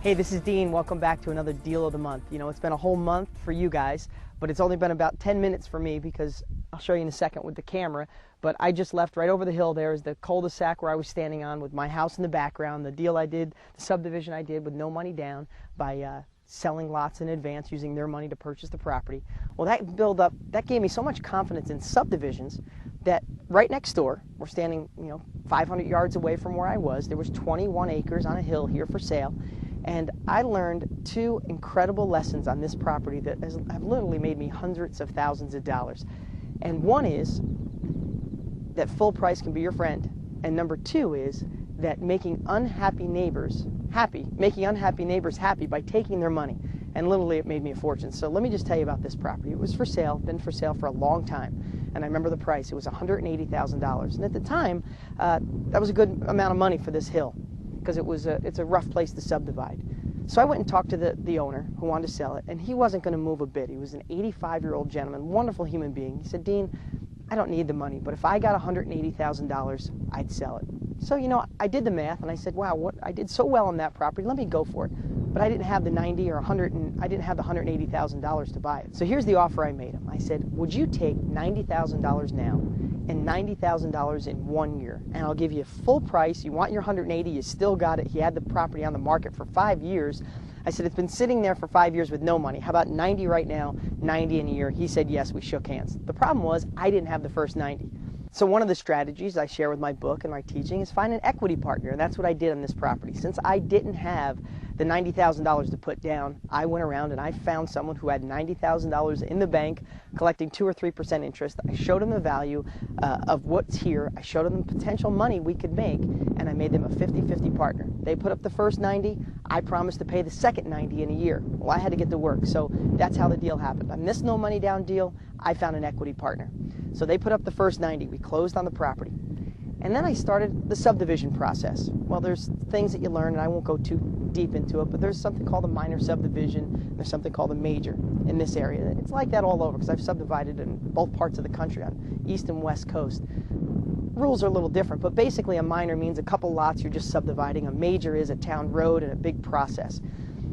Hey, this is Dean. Welcome back to another Deal of the Month. You know, it's been a whole month for you guys, but it's only been about 10 minutes for me because I'll show you in a second with the camera. But I just left right over the hill. There is the cul-de-sac where I was standing on with my house in the background. The deal I did, the subdivision I did with no money down by selling lots in advance using their money to purchase the property. Well, that gave me so much confidence in subdivisions that right next door, we're standing, 500 yards away from where I was. There was 21 acres on a hill here for sale. And I learned two incredible lessons on this property that have literally made me hundreds of thousands of dollars. And one is that full price can be your friend. And number two is that making unhappy neighbors happy by taking their money. And literally it made me a fortune. So let me just tell you about this property. It was for sale, been for sale for a long time. And I remember the price. It was $180,000. And at the time, that was a good amount of money for this hill, because it's a rough place to subdivide. So I went and talked to the owner who wanted to sell it, and he wasn't going to move a bit. He was an 85-year-old gentleman, wonderful human being. He said, "Dean, I don't need the money, but if I got $180,000, I'd sell it." So, I did the math, and I said, wow, I did so well on that property, let me go for it. But I didn't have the I didn't have the $180,000 to buy it. So here's the offer I made him. I said, would you take $90,000 now and $90,000 in 1 year? And I'll give you full price. You want your 180, you still got it. He had the property on the market for 5 years. I said, it's been sitting there for 5 years with no money. How about 90 right now, 90 in a year? He said, yes. We shook hands. The problem was I didn't have the first 90. So one of the strategies I share with my book and my teaching is find an equity partner, and that's what I did on this property. Since I didn't have the $90,000 to put down, I went around and I found someone who had $90,000 in the bank collecting 2 or 3% interest. I showed them the value of what's here. I showed them the potential money we could make, and I made them a 50-50 partner. They put up the first 90. I promised to pay the second 90 in a year. Well, I had to get to work, so that's how the deal happened. On this no money down deal, I found an equity partner. So they put up the first 90. We closed on the property. And then I started the subdivision process. Well, there's things that you learn, and I won't go too deep into it, but there's something called a minor subdivision. There's something called a major in this area. It's like that all over, because I've subdivided in both parts of the country, on East and West Coast. Rules are a little different, but basically a minor means a couple lots you're just subdividing. A major is a town road and a big process.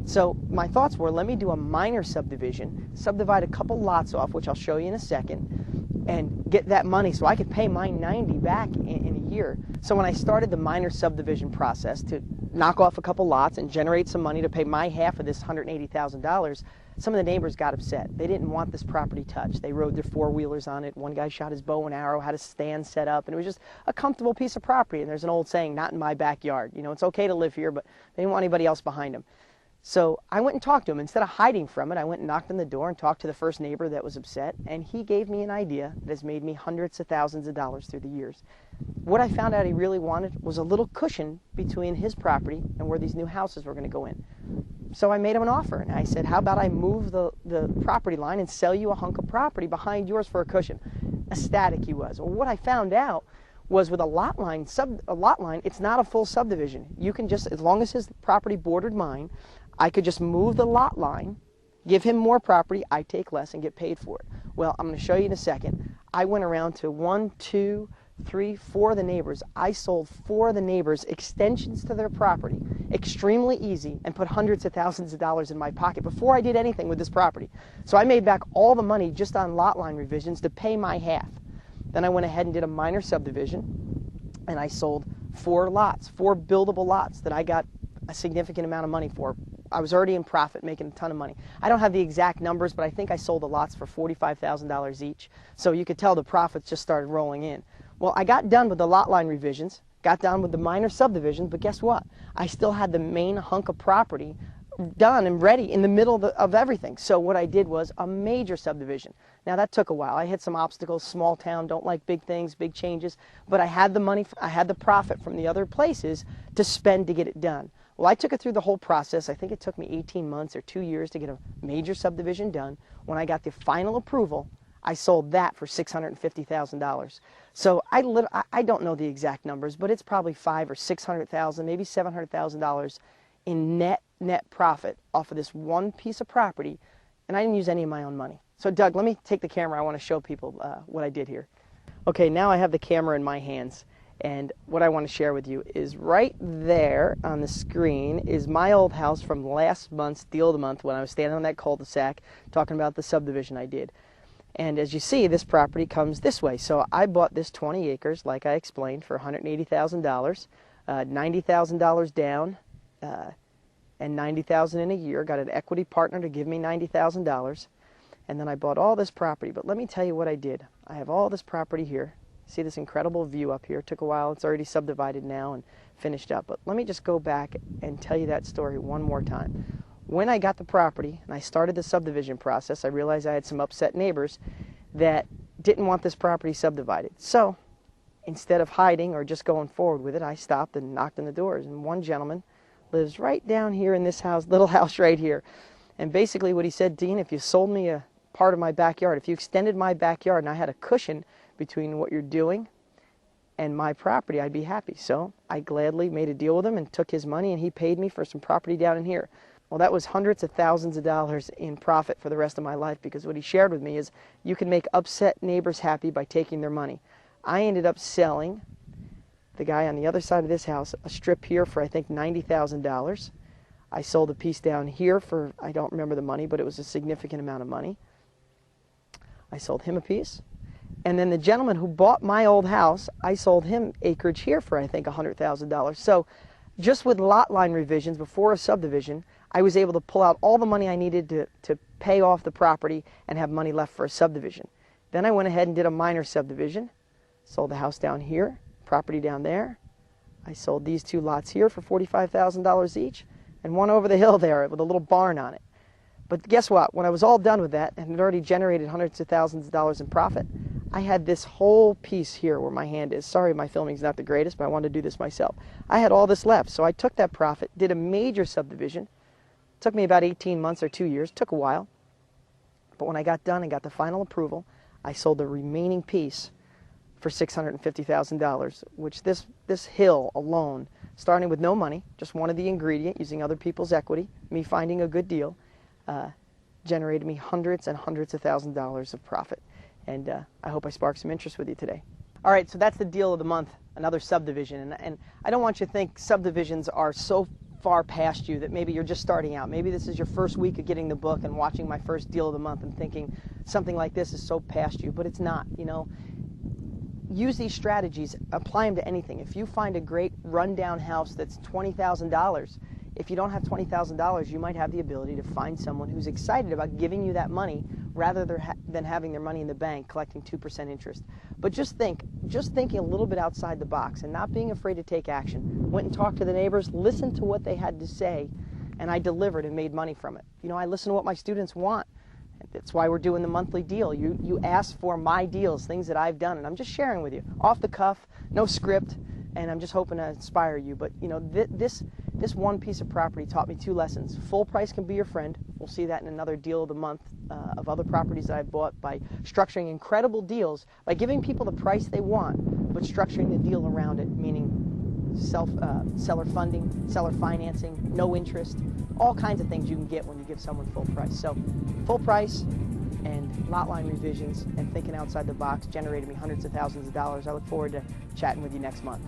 So my thoughts were, let me do a minor subdivision, subdivide a couple lots off, which I'll show you in a second, and get that money so I could pay my 90 back in a year. So when I started the minor subdivision process to knock off a couple lots and generate some money to pay my half of this $180,000, some of the neighbors got upset. They didn't want this property touched. They rode their four-wheelers on it. One guy shot his bow and arrow, had a stand set up, and it was just a comfortable piece of property. And there's an old saying, not in my backyard. It's okay to live here, but they didn't want anybody else behind them. So I went and talked to him. Instead of hiding from it, I went and knocked on the door and talked to the first neighbor that was upset, and he gave me an idea that has made me hundreds of thousands of dollars through the years. What I found out he really wanted was a little cushion between his property and where these new houses were going to go in. So I made him an offer, and I said, how about I move the property line and sell you a hunk of property behind yours for a cushion? Ecstatic he was. Well, what I found out was with a lot line, it's not a full subdivision. You can just, as long as his property bordered mine, I could just move the lot line, give him more property, I take less and get paid for it. Well, I'm going to show you in a second. I went around to 1, 2, 3, 4 of the neighbors. I sold 4 of the neighbors extensions to their property, extremely easy, and put hundreds of thousands of dollars in my pocket before I did anything with this property. So I made back all the money just on lot line revisions to pay my half. Then I went ahead and did a minor subdivision, and I sold 4 lots, 4 buildable lots that I got a significant amount of money for. I was already in profit, making a ton of money. I don't have the exact numbers, but I think I sold the lots for $45,000 each. So you could tell the profits just started rolling in. Well, I got done with the lot line revisions, got done with the minor subdivision, but guess what? I still had the main hunk of property done and ready in the middle of everything. So what I did was a major subdivision. Now that took a while. I hit some obstacles, small town, don't like big things, big changes, but I had the money, I had the profit from the other places to spend to get it done. Well, I took it through the whole process. I think it took me 18 months or 2 years to get a major subdivision done. When I got the final approval, I sold that for $650,000. So I don't know the exact numbers, but it's probably $500,000 or $600,000, maybe $700,000 in net profit off of this one piece of property, and I didn't use any of my own money. So Doug, let me take the camera. I want to show people what I did here. Okay, now I have the camera in my hands, And what I want to share with you is right there on the screen is my old house from last month's deal of the month when I was standing on that cul-de-sac talking about the subdivision I did. And as you see, this property comes this way. So I bought this 20 acres, like I explained, for $180,000, $90,000 down, and $90,000 in a year. Got an equity partner to give me $90,000. And then I bought all this property. But let me tell you what I did. I have all this property here. See this incredible view up here. It took a while. It's already subdivided now and finished up. But let me just go back and tell you that story one more time. When I got the property and I started the subdivision process, I realized I had some upset neighbors that didn't want this property subdivided. So instead of hiding or just going forward with it, I stopped and knocked on the doors. And one gentleman lives right down here in this house, little house right here. And basically what he said, Dean, if you sold me a part of my backyard, if you extended my backyard and I had a cushion between what you're doing and my property, I'd be happy. So I gladly made a deal with him and took his money, and he paid me for some property down in here. Well, that was hundreds of thousands of dollars in profit for the rest of my life, because what he shared with me is you can make upset neighbors happy by taking their money. I ended up selling the guy on the other side of this house a strip here for I think $90,000. I sold a piece down here for, I don't remember the money, but it was a significant amount of money. I sold him a piece. And then the gentleman who bought my old house, I sold him acreage here for I think $100,000. So just with lot line revisions before a subdivision, I was able to pull out all the money I needed to pay off the property and have money left for a subdivision. Then I went ahead and did a minor subdivision, sold the house down here, property down there. I sold these two lots here for $45,000 each, and one over the hill there with a little barn on it. But guess what? When I was all done with that and had already generated hundreds of thousands of dollars in profit, I had this whole piece here where my hand is. Sorry, my filming's not the greatest, but I wanted to do this myself. I had all this left, so I took that profit, did a major subdivision. It took me about 18 months or 2 years. It took a while. But when I got done and got the final approval, I sold the remaining piece for $650,000, which this hill alone, starting with no money, just wanted the ingredient, using other people's equity, me finding a good deal, generated me hundreds and hundreds of thousands of dollars of profit. And I hope I sparked some interest with you today. All right, so that's the deal of the month, another subdivision. And I don't want you to think subdivisions are so far past you that maybe you're just starting out. Maybe this is your first week of getting the book and watching my first deal of the month and thinking something like this is so past you, but it's not. You know, use these strategies, apply them to anything. If you find a great rundown house that's $20,000, if you don't have $20,000, you might have the ability to find someone who's excited about giving you that money rather than having their money in the bank collecting 2% interest. But just thinking a little bit outside the box and not being afraid to take action. Went and talked to the neighbors, listened to what they had to say, and I delivered and made money from it. You know, I listen to what my students want. That's why we're doing the monthly deal. You ask for my deals, things that I've done, and I'm just sharing with you. Off the cuff, no script, and I'm just hoping to inspire you. But, you know, this one piece of property taught me two lessons. Full price can be your friend. We'll see that in another deal of the month of other properties that I've bought by structuring incredible deals, by giving people the price they want, but structuring the deal around it, meaning seller funding, seller financing, no interest, all kinds of things you can get when you give someone full price. So full price and lot line revisions and thinking outside the box generated me hundreds of thousands of dollars. I look forward to chatting with you next month.